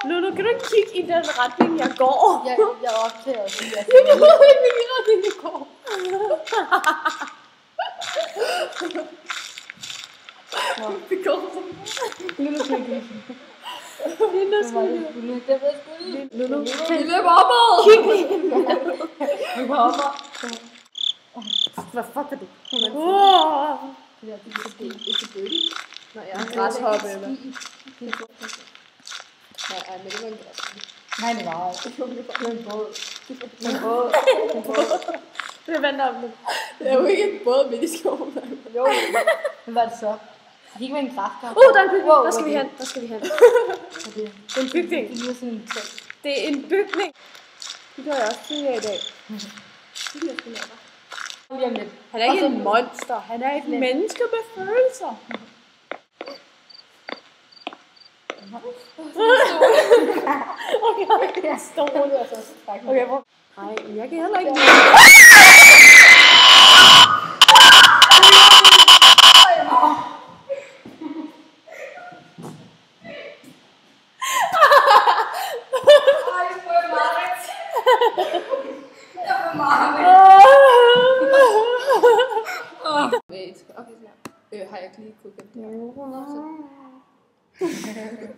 Lulu, kan du ikke kigge i den retning, jeg går? Jeg optager også. Jeg ved ikke, hvilken retning jeg går. Vi går sådan. Lulu kan ikke Lulu, vi løber opad! kig i den. Vi løber opad. Hvad fuck er det? Det er ikke bøtte. Nå, jeg er en græshoppe, eller? Nej, men det var en græshoppe. Nej, det var ikke. Det er en båd. En båd. Det venter om det. Det er jo ikke en båd midt i skoven. Jo, hvad var det så? Det kan ikke være en græskar. Der er en bygning. Der skal vi hen. Der skal vi hen. Det er en bygning. Det er en bygning. Det gør jeg også tidligere i dag. Han er ikke et monster. Han er et menneske med følelser. Okay, jeg står roligt og så. Okay, hvor? Nej, jeg kan heller ikke. Wait, okay, snart. Har jeg ikke lige kunne gemme det?